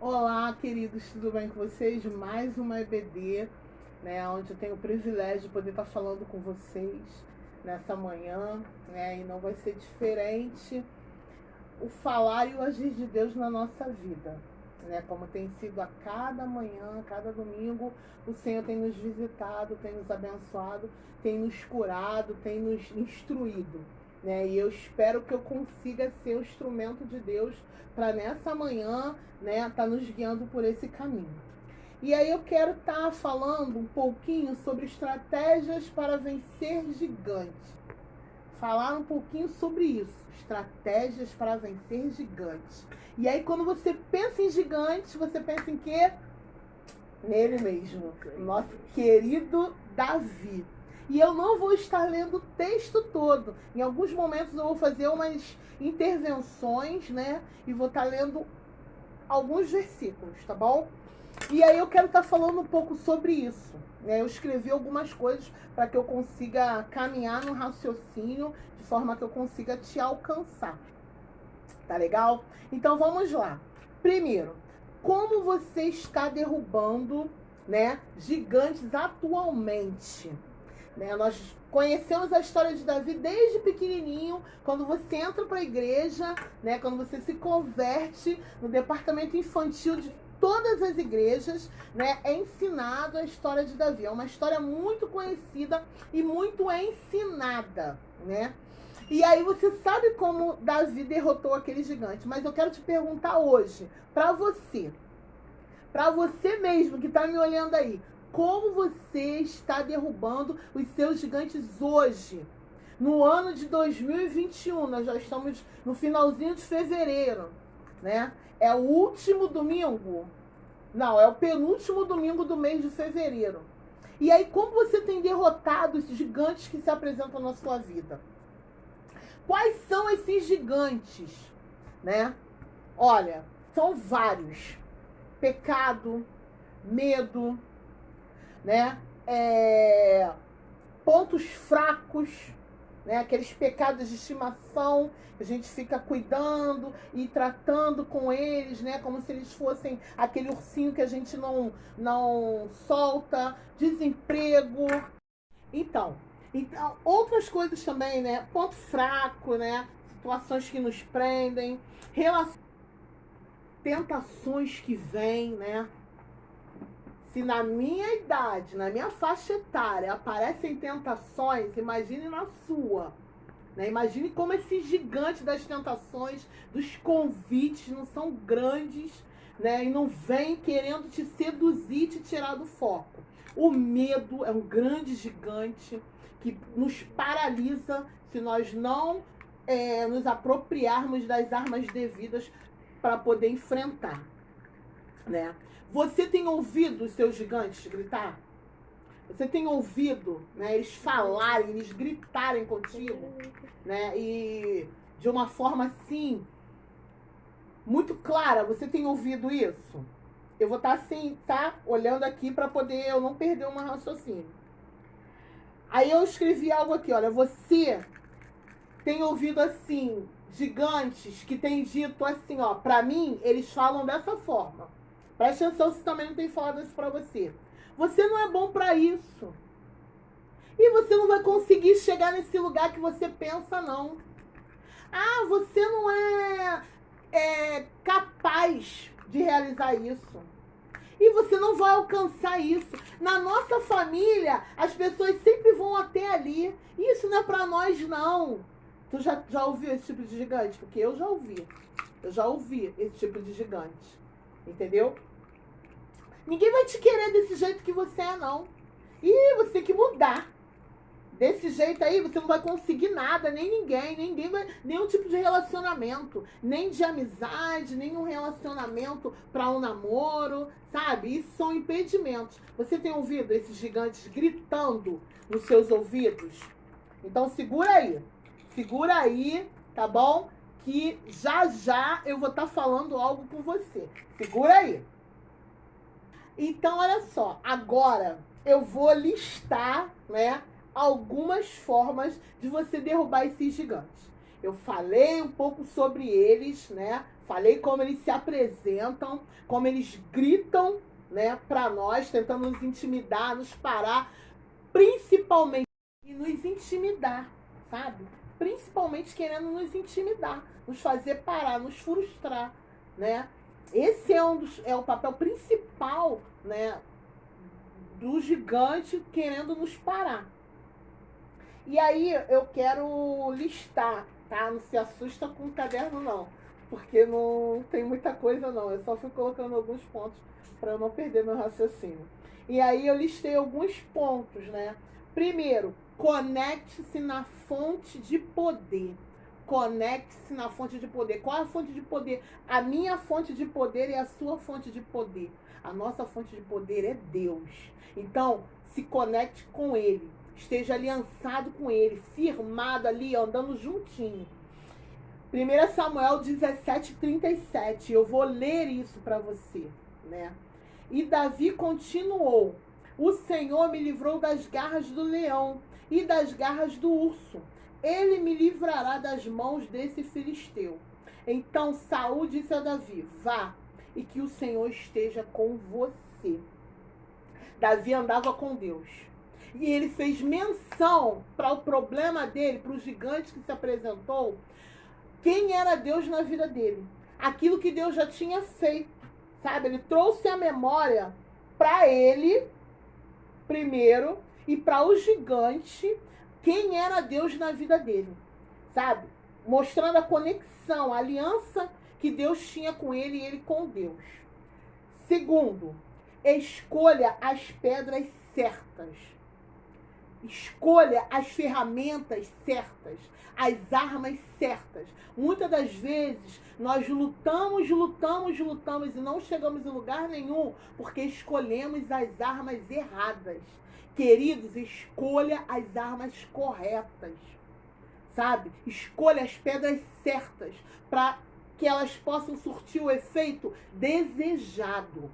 Olá, queridos, tudo bem com vocês? Mais uma EBD, né, onde eu tenho o privilégio de poder estar falando com vocês nessa manhã, né, e não vai ser diferente o falar e o agir de Deus na nossa vida, né, como tem sido a cada manhã, a cada domingo, o Senhor tem nos visitado, tem nos abençoado, tem nos curado, tem nos instruído, né, e eu espero que eu consiga ser o instrumento de Deus para nessa manhã, né, tá nos guiando por esse caminho. E aí eu quero estar falando um pouquinho sobre estratégias para vencer gigantes. Falar um pouquinho sobre isso, estratégias para vencer gigantes. E aí quando você pensa em gigantes, você pensa em quê? Nele mesmo, nosso querido Davi. E eu não vou estar lendo o texto todo. Em alguns momentos eu vou fazer umas intervenções, né? E vou estar lendo alguns versículos, tá bom? E aí eu quero estar falando um pouco sobre isso, né? Eu escrevi algumas coisas para que eu consiga caminhar no raciocínio de forma que eu consiga te alcançar. Tá legal? Então vamos lá. Primeiro, como você está derrubando, né, gigantes atualmente? Né? Nós conhecemos a história de Davi desde pequenininho, quando você entra para a igreja, né, quando você se converte no departamento infantil de todas as igrejas, né, é ensinado a história de Davi. É uma história muito conhecida e muito ensinada, né? E aí você sabe como Davi derrotou aquele gigante, mas eu quero te perguntar hoje, para você mesmo que está me olhando aí, como você está derrubando os seus gigantes hoje? No ano de 2021, nós já estamos no finalzinho de fevereiro, né? É o último domingo? Não, é o penúltimo domingo do mês de fevereiro. E aí, como você tem derrotado esses gigantes que se apresentam na sua vida? Quais são esses gigantes, né? Olha, são vários. Pecado, medo, né? Pontos fracos, né? Aqueles pecados de estimação que a gente fica cuidando e tratando com eles, né? Como se eles fossem aquele ursinho que a gente não solta, desemprego. Então, outras coisas também, né? Ponto fraco, né? Situações que nos prendem, tentações que vêm, né? Se na minha idade, na minha faixa etária, aparecem tentações, imagine na sua. Né? Imagine como esse gigante das tentações, dos convites, não são grandes, né? E não vem querendo te seduzir e te tirar do foco. O medo é um grande gigante que nos paralisa se nós não nos apropriarmos das armas devidas para poder enfrentar, né? Você tem ouvido os seus gigantes gritar? Você tem ouvido, né, eles falarem, eles gritarem contigo, né? E de uma forma assim muito clara. Você tem ouvido isso? Eu vou estar assim, tá? Olhando aqui para poder eu não perder uma raciocínio. Aí eu escrevi algo aqui, olha, você tem ouvido assim gigantes que têm dito assim, ó, para mim eles falam dessa forma. Preste atenção se também não tem falado isso para você. Você não é bom para isso. E você não vai conseguir chegar nesse lugar que você pensa, não. Ah, você não é capaz de realizar isso. E você não vai alcançar isso. Na nossa família, as pessoas sempre vão até ali. Isso não é para nós, não. Tu já ouviu esse tipo de gigante? Porque eu já ouvi. Eu já ouvi esse tipo de gigante. Entendeu? Ninguém vai te querer desse jeito que você é, não. E você tem que mudar. Desse jeito aí, você não vai conseguir nada, nem ninguém vai, nenhum tipo de relacionamento, nem de amizade, nenhum relacionamento para um namoro, sabe? Isso são impedimentos. Você tem ouvido esses gigantes gritando nos seus ouvidos? Então segura aí, tá bom? Que já eu vou estar falando algo com você. Segura aí. Então, olha só, agora eu vou listar, né, algumas formas de você derrubar esses gigantes. Eu falei um pouco sobre eles, né? Falei como eles se apresentam, como eles gritam, né, para nós, tentando nos intimidar, nos parar, principalmente e nos intimidar, sabe? Principalmente querendo nos intimidar, nos fazer parar, nos frustrar, né? Esse é o papel principal, né, do gigante querendo nos parar. E aí eu quero listar, tá? Não se assusta com o caderno não, porque não tem muita coisa não. Eu só fui colocando alguns pontos para eu não perder meu raciocínio. E aí eu listei alguns pontos, né? Primeiro, conecte-se na fonte de poder. Conecte-se na fonte de poder. Qual é a fonte de poder? A minha fonte de poder e a sua fonte de poder. A nossa fonte de poder é Deus. Então, se conecte com Ele. Esteja aliançado com Ele, firmado ali, andando juntinho. 1 Samuel 17:37. Eu vou ler isso para você, né? E Davi continuou: o Senhor me livrou das garras do leão e das garras do urso. Ele me livrará das mãos desse filisteu. Então Saul disse a Davi: vá, e que o Senhor esteja com você. Davi andava com Deus. E ele fez menção para o problema dele, para o gigante que se apresentou, quem era Deus na vida dele. Aquilo que Deus já tinha feito, sabe? Ele trouxe a memória para ele, primeiro, e para o gigante, quem era Deus na vida dele, sabe? Mostrando a conexão, a aliança que Deus tinha com ele e ele com Deus. Segundo, escolha as pedras certas. Escolha as ferramentas certas, as armas certas. Muitas das vezes nós lutamos e não chegamos em lugar nenhum porque escolhemos as armas erradas. Queridos, escolha as armas corretas, sabe? Escolha as pedras certas para que elas possam surtir o efeito desejado.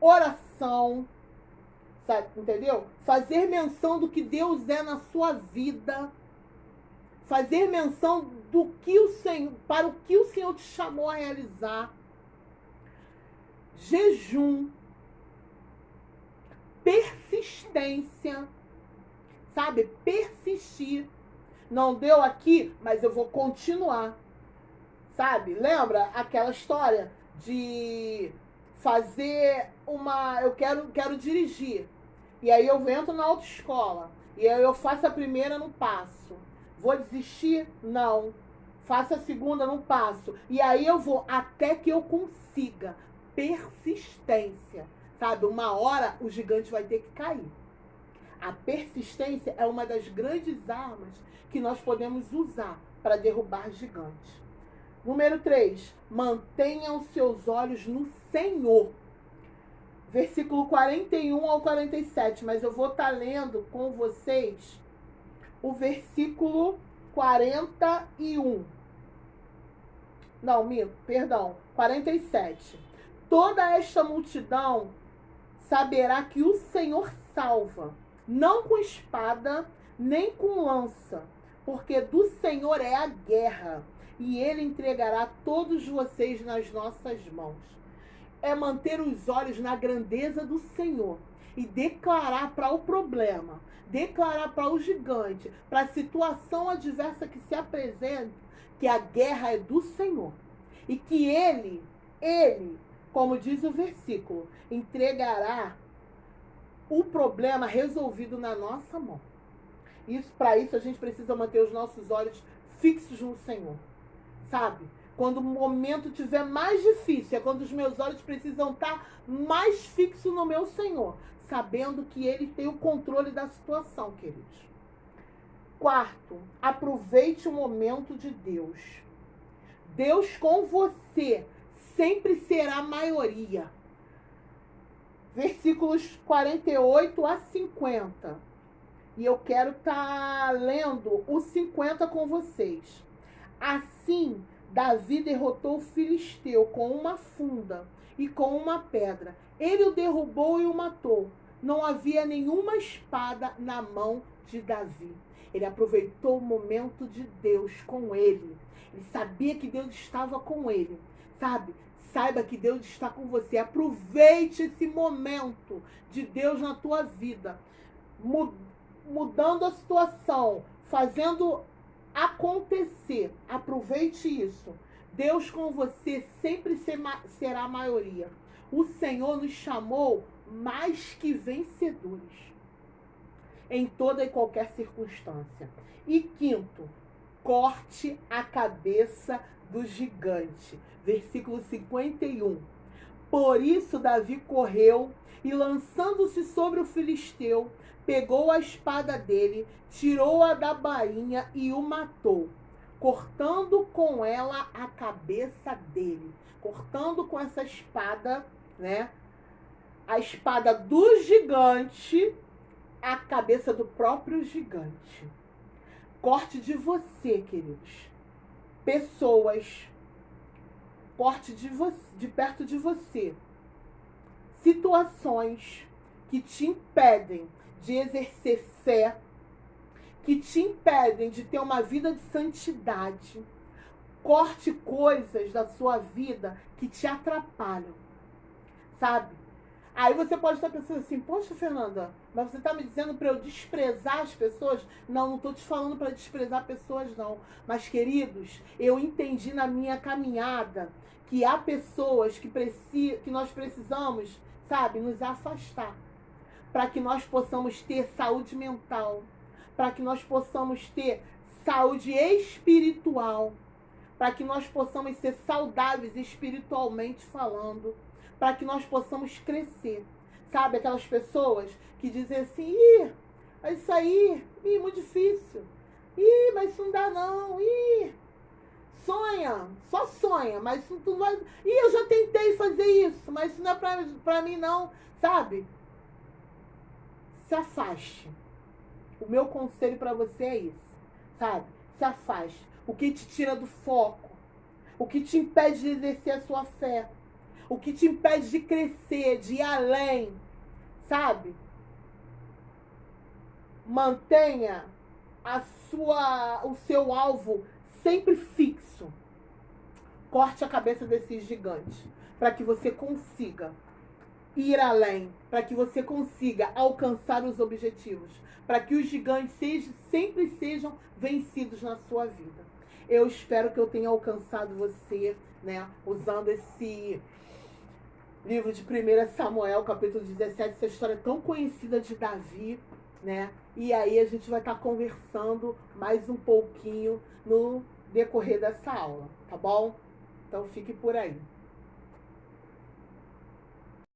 Oração, sabe, entendeu? Fazer menção do que Deus é na sua vida. Fazer menção do que o Senhor, para o que o Senhor te chamou a realizar. Jejum. Persistência. Sabe? Persistir. Não deu aqui, mas eu vou continuar. Sabe? Lembra aquela história de fazer uma... Eu quero dirigir. E aí eu entro na autoescola. E aí eu faço a primeira, não passo. Vou desistir? Não. Faço a segunda, não passo. E aí eu vou até que eu consiga. Persistência. Sabe? Uma hora o gigante vai ter que cair. A persistência é uma das grandes armas que nós podemos usar para derrubar gigantes. Número 3. Mantenham seus olhos no Senhor. Versículo 41 ao 47. Mas eu vou estar lendo com vocês o versículo 41. Não, perdão. 47. Toda esta multidão saberá que o Senhor salva, não com espada, nem com lança, porque do Senhor é a guerra, e Ele entregará todos vocês nas nossas mãos. É manter os olhos na grandeza do Senhor e declarar para o problema, declarar para o gigante, para a situação adversa que se apresenta, que a guerra é do Senhor. E que Ele, como diz o versículo, entregará o problema resolvido na nossa mão. Para isso a gente precisa manter os nossos olhos fixos no Senhor. Sabe? Quando o momento estiver mais difícil, é quando os meus olhos precisam estar mais fixos no meu Senhor, sabendo que Ele tem o controle da situação, queridos. Quarto, aproveite o momento de Deus. Deus com você sempre será a maioria. Versículos 48 a 50. E eu quero estar lendo o 50 com vocês. Assim, Davi derrotou o filisteu com uma funda e com uma pedra. Ele o derrubou e o matou. Não havia nenhuma espada na mão de Davi. Ele aproveitou o momento de Deus com ele. Ele sabia que Deus estava com ele, sabe? Saiba que Deus está com você. Aproveite esse momento de Deus na tua vida, mudando a situação, fazendo acontecer. Aproveite isso. Deus com você sempre será a maioria. O Senhor nos chamou mais que vencedores em toda e qualquer circunstância. E quinto, corte a cabeça do gigante. Versículo 51. Por isso Davi correu e, lançando-se sobre o filisteu, pegou a espada dele, tirou-a da bainha e o matou, cortando com ela a cabeça dele. Cortando com essa espada, né? A espada do gigante, a cabeça do próprio gigante. Corte de você, queridos. Pessoas. Corte de perto de você. Situações que te impedem de exercer fé, que te impedem de ter uma vida de santidade. Corte coisas da sua vida que te atrapalham, sabe? Aí você pode estar pensando assim, poxa, Fernanda, mas você está me dizendo para eu desprezar as pessoas? Não estou te falando para desprezar pessoas, não. Mas, queridos, eu entendi na minha caminhada que há pessoas que nós precisamos, sabe, nos afastar, para que nós possamos ter saúde mental, para que nós possamos ter saúde espiritual, para que nós possamos ser saudáveis espiritualmente falando, para que nós possamos crescer. Sabe, aquelas pessoas que dizem assim, mas isso aí, muito difícil. Mas isso não dá não. Sonha, só sonha, mas isso não vai... eu já tentei fazer isso, mas isso não é pra mim não, sabe? Se afaste. O meu conselho para você é isso, sabe? Se afaste. O que te tira do foco, o que te impede de exercer a sua fé, o que te impede de crescer, de ir além, sabe? Mantenha o seu alvo sempre fixo. Corte a cabeça desse gigante, para que você consiga ir além, para que você consiga alcançar os objetivos, para que os gigantes sempre sejam vencidos na sua vida. Eu espero que eu tenha alcançado você, né, usando esse livro de 1 Samuel, capítulo 17, essa história tão conhecida de Davi, né? E aí a gente vai estar conversando mais um pouquinho no decorrer dessa aula, tá bom? Então fique por aí.